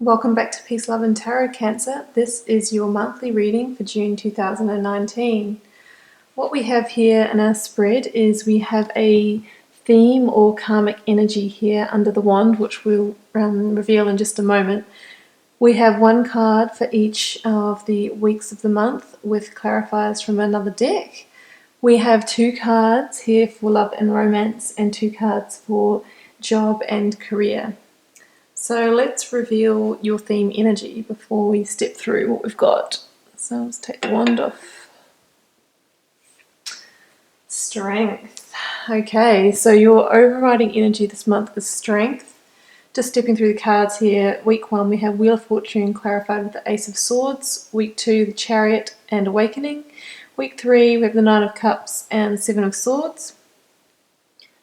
Welcome back to Peace, Love and Tarot, Cancer. This is your monthly reading for June 2019. What we have here in our spread is we have a theme or karmic energy here under the wand, which we'll reveal in just a moment. We have one card for each of the weeks of the month with clarifiers from another deck. We have two cards here for love and romance and two cards for job and career. So let's reveal your theme energy before we step through what we've got. So let's take the wand off. Strength. Okay, so your overriding energy this month is strength. Just stepping through the cards here. Week 1 we have Wheel of Fortune clarified with the Ace of Swords. Week 2 the Chariot and Awakening. Week 3 we have the Nine of Cups and the Seven of Swords.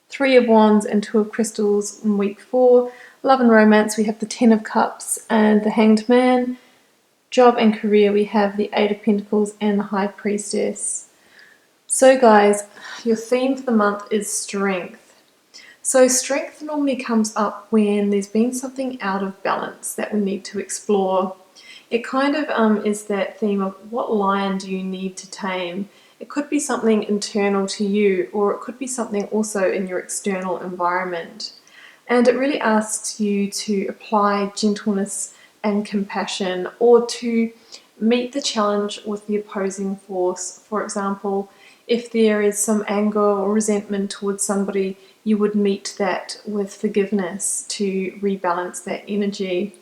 3 of Wands and 2 of Crystals in week 4. Love and romance, we have the 10 of Cups and the Hanged Man. Job and career, we have the 8 of Pentacles and the High Priestess. So guys, your theme for the month is strength. So strength normally comes up when there's been something out of balance that we need to explore. It kind of is that theme of what lion do you need to tame? It could be something internal to you, or it could be something also in your external environment. And it really asks you to apply gentleness and compassion, or to meet the challenge with the opposing force. For example, if there is some anger or resentment towards somebody, you would meet that with forgiveness to rebalance that energy.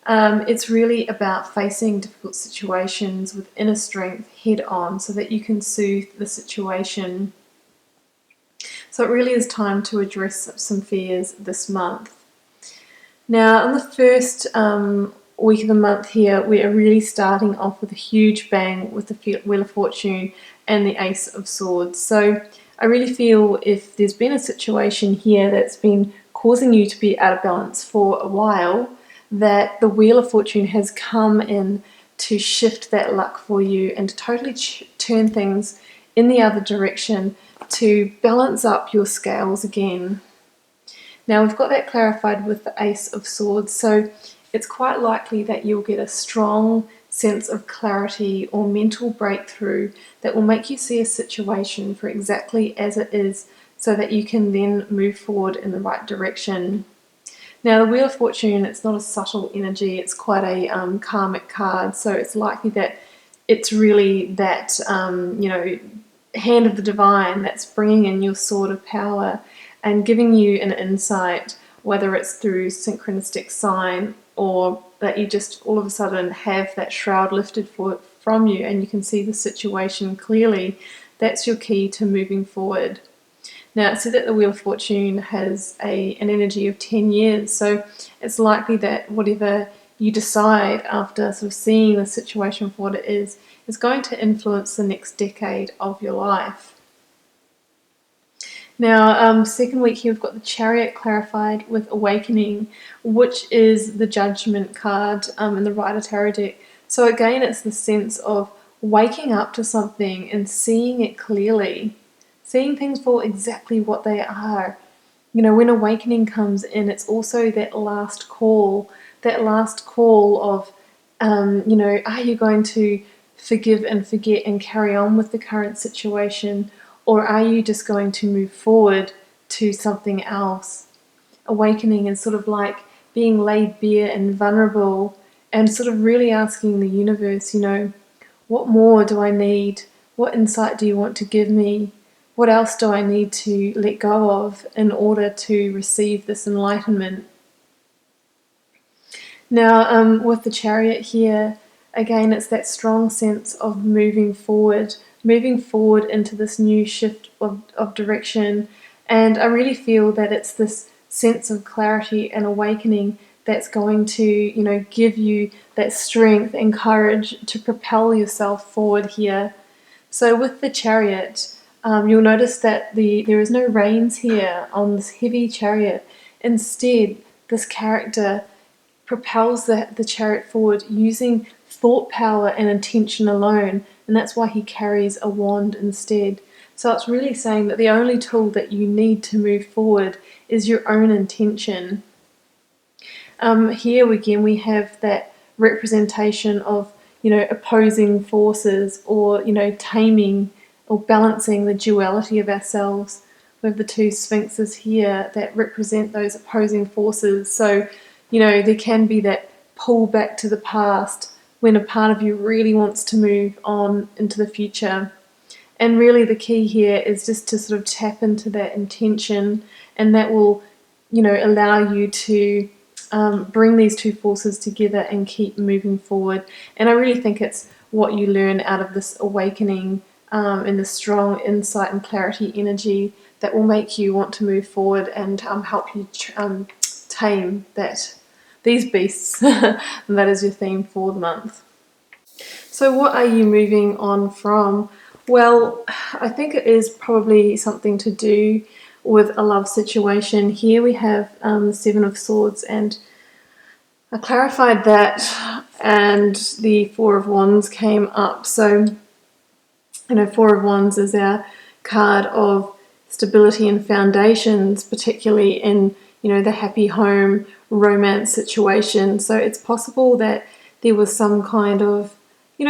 It's really about facing difficult situations with inner strength head on so that you can soothe the situation. So it really is time to address some fears this month. Now, in the first week of the month here, we are really starting off with a huge bang with the Wheel of Fortune and the Ace of Swords. So I really feel if there's been a situation here that's been causing you to be out of balance for a while, that the Wheel of Fortune has come in to shift that luck for you and to totally turn things in the other direction to balance up your scales again. Now we've got that clarified with the Ace of Swords, so it's quite likely that you'll get a strong sense of clarity or mental breakthrough that will make you see a situation for exactly as it is so that you can then move forward in the right direction. Now the Wheel of Fortune, it's not a subtle energy, it's quite a karmic card, so it's likely that it's really that, hand of the divine that's bringing in your sword of power and giving you an insight, whether it's through synchronistic sign or that you just all of a sudden have that shroud lifted from you and you can see the situation clearly. That's your key to moving forward. Now, it's said that the Wheel of Fortune has an energy of 10 years, so it's likely that whatever you decide after sort of seeing the situation for what it is going to influence the next decade of your life. Now, second week here, we've got the Chariot clarified with Awakening, which is the Judgment card in the Rider Tarot deck. So again, it's the sense of waking up to something and seeing it clearly, seeing things for exactly what they are. You know, when awakening comes in, it's also that last call of, are you going to forgive and forget and carry on with the current situation, or are you just going to move forward to something else? Awakening is sort of like being laid bare and vulnerable and sort of really asking the universe, what more do I need? What insight do you want to give me? What else do I need to let go of in order to receive this enlightenment? Now, with the Chariot here, again, it's that strong sense of moving forward into this new shift of direction. And I really feel that it's this sense of clarity and awakening that's going to, give you that strength and courage to propel yourself forward here. So with the Chariot, you'll notice that there is no reins here on this heavy chariot. Instead, this character propels the chariot forward using thought power and intention alone, and that's why he carries a wand instead. So it's really saying that the only tool that you need to move forward is your own intention. Here again we have that representation of, opposing forces, or, taming or balancing the duality of ourselves. We have the two sphinxes here that represent those opposing forces. So, there can be that pull back to the past when a part of you really wants to move on into the future. And really the key here is just to sort of tap into that intention, and that will, allow you to bring these two forces together and keep moving forward. And I really think it's what you learn out of this awakening and the strong insight and clarity energy that will make you want to move forward and help you tame these beasts. And that is your theme for the month. So what are you moving on from? Well, I think it is probably something to do with a love situation. Here we have the Seven of Swords, and I clarified that, and the Four of Wands came up. So, Four of Wands is our card of stability and foundations, particularly in, the happy home romance situation. So it's possible that there was some kind of,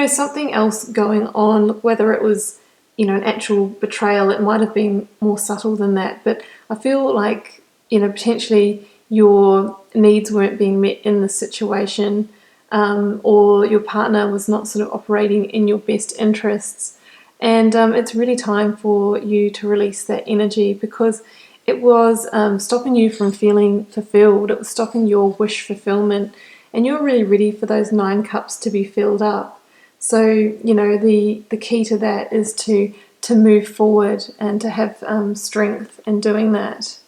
something else going on, whether it was, an actual betrayal. It might have been more subtle than that, but I feel like, potentially your needs weren't being met in this situation, or your partner was not sort of operating in your best interests. And it's really time for you to release that energy, because it was stopping you from feeling fulfilled. It was stopping your wish fulfillment, and you're really ready for those 9 cups to be filled up. So, the key to that is to move forward and to have strength in doing that.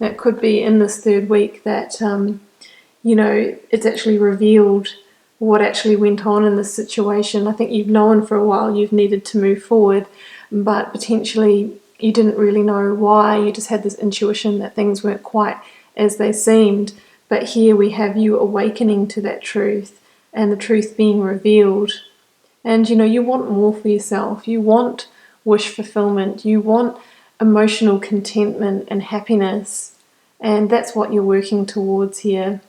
Now, it could be in this 3rd week that, it's actually revealed what actually went on in this situation. I think you've known for a while you've needed to move forward, but potentially you didn't really know why. You just had this intuition that things weren't quite as they seemed. But here we have you awakening to that truth, and the truth being revealed. And you want more for yourself. You want wish fulfillment. You want emotional contentment and happiness. And that's what you're working towards here.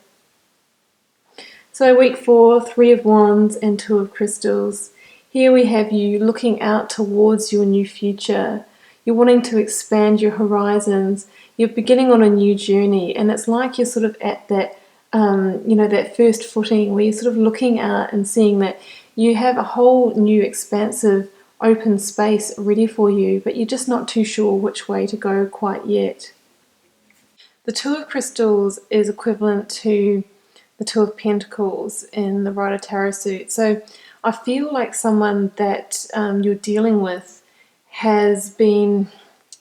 So week 4, 3 of Wands and 2 of Crystals. Here we have you looking out towards your new future. You're wanting to expand your horizons. You're beginning on a new journey, and it's like you're sort of at that, that first footing where you're sort of looking out and seeing that you have a whole new expansive open space ready for you, but you're just not too sure which way to go quite yet. The 2 of Crystals is equivalent to the 2 of Pentacles in the Rider Tarot suit. So I feel like someone that you're dealing with has been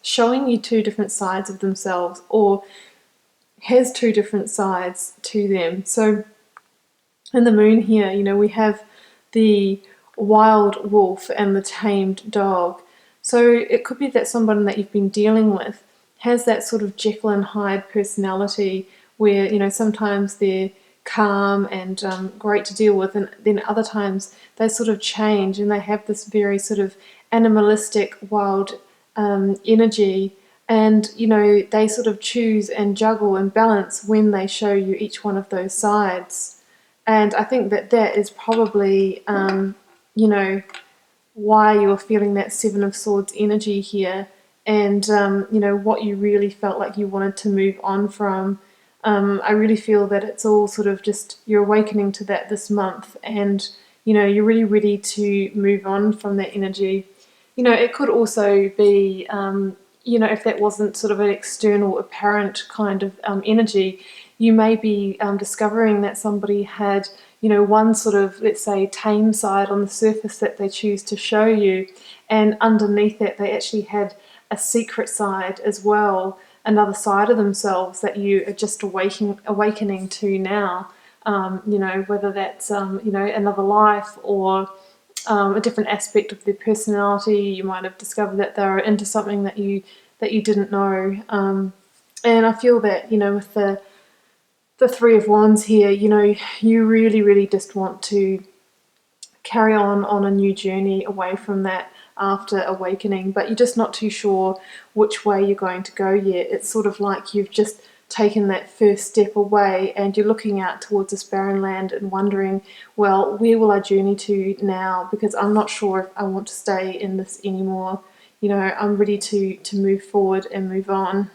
showing you 2 different sides of themselves, or has 2 different sides to them. So in the moon here, we have the wild wolf and the tamed dog. So it could be that someone that you've been dealing with has that sort of Jekyll and Hyde personality where, sometimes they're calm and great to deal with, and then other times they sort of change and they have this very sort of animalistic, wild energy, and they sort of choose and juggle and balance when they show you each one of those sides. And I think that is probably why you're feeling that 7 of Swords energy here, and what you really felt like you wanted to move on from. I really feel that it's all sort of just you're awakening to that this month, and you're really ready to move on from that energy. It could also be, if that wasn't sort of an external, apparent kind of energy, you may be discovering that somebody had, one sort of, let's say, tame side on the surface that they choose to show you, and underneath that they actually had a secret side as well, another side of themselves that you are just awakening to now. Whether that's, another life, or a different aspect of their personality. You might have discovered that they're into something that you didn't know. And I feel that, with the 3 of Wands here, you really, really just want to carry on a new journey away from that after awakening, but you're just not too sure which way you're going to go yet. It's sort of like you've just taken that first step away and you're looking out towards this barren land and wondering, well, where will I journey to now? Because I'm not sure if I want to stay in this anymore. You know, I'm ready to move forward and move on.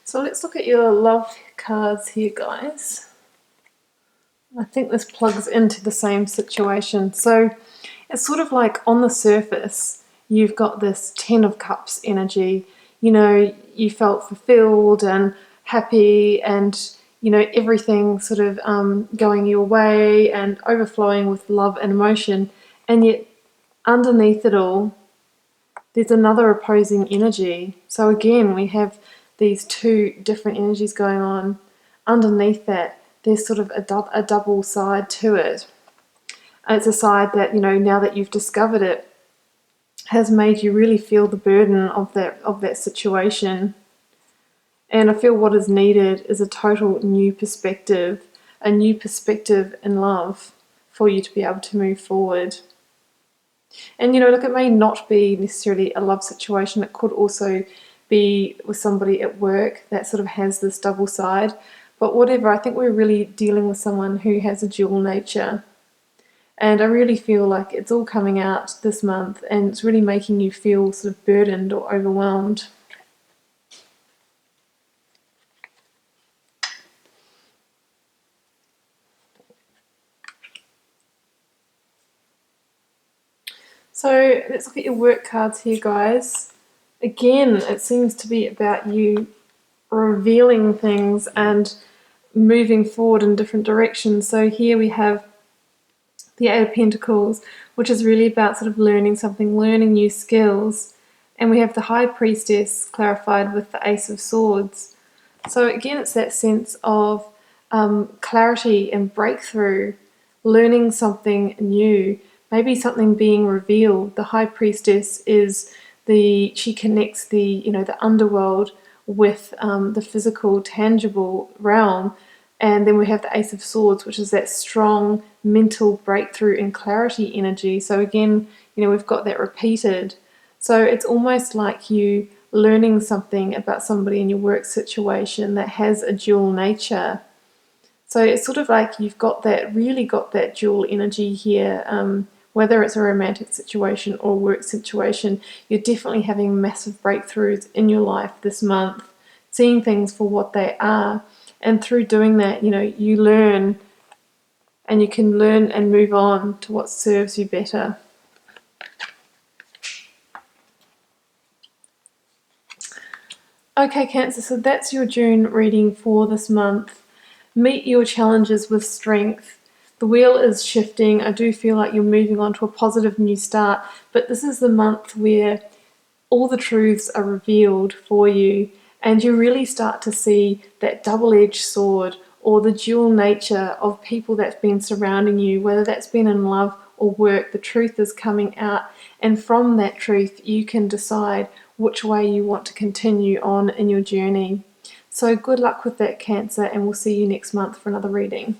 So let's look at your love cards here, guys. I think this plugs into the same situation. So it's sort of like on the surface, you've got this Ten of Cups energy. You know, you felt fulfilled and happy and, you know, everything sort of going your way and overflowing with love and emotion. And yet underneath it all, there's another opposing energy. So again, we have these two different energies going on. Underneath that, there's sort of a double side to it. And it's a side that, you know, now that you've discovered it, has made you really feel the burden of that situation. And I feel what is needed is a total new perspective, a new perspective in love for you to be able to move forward. And, you know, look, it may not be necessarily a love situation. It could also be with somebody at work that sort of has this double side. But whatever, I think we're really dealing with someone who has a dual nature. And I really feel like it's all coming out this month and it's really making you feel sort of burdened or overwhelmed. So let's look at your work cards here, guys. Again, it seems to be about you revealing things and moving forward in different directions. So here we have the Eight of Pentacles, which is really about sort of learning something, learning new skills. And we have the High Priestess clarified with the Ace of Swords. So again, it's that sense of clarity and breakthrough, learning something new, maybe something being revealed. The High Priestess is she connects the, you know, the underworld with the physical, tangible realm. And then we have the Ace of Swords, which is that strong mental breakthrough and clarity energy. So again, you know, we've got that repeated. So it's almost like you learning something about somebody in your work situation that has a dual nature. So it's sort of like you've really got that dual energy here. Whether it's a romantic situation or work situation, you're definitely having massive breakthroughs in your life this month, seeing things for what they are. And through doing that, you know, you learn and you can learn and move on to what serves you better. Okay, Cancer, so that's your June reading for this month. Meet your challenges with strength. The wheel is shifting. I do feel like you're moving on to a positive new start, but this is the month where all the truths are revealed for you and you really start to see that double-edged sword or the dual nature of people that's been surrounding you, whether that's been in love or work. The truth is coming out, and from that truth you can decide which way you want to continue on in your journey. So good luck with that, Cancer, and we'll see you next month for another reading.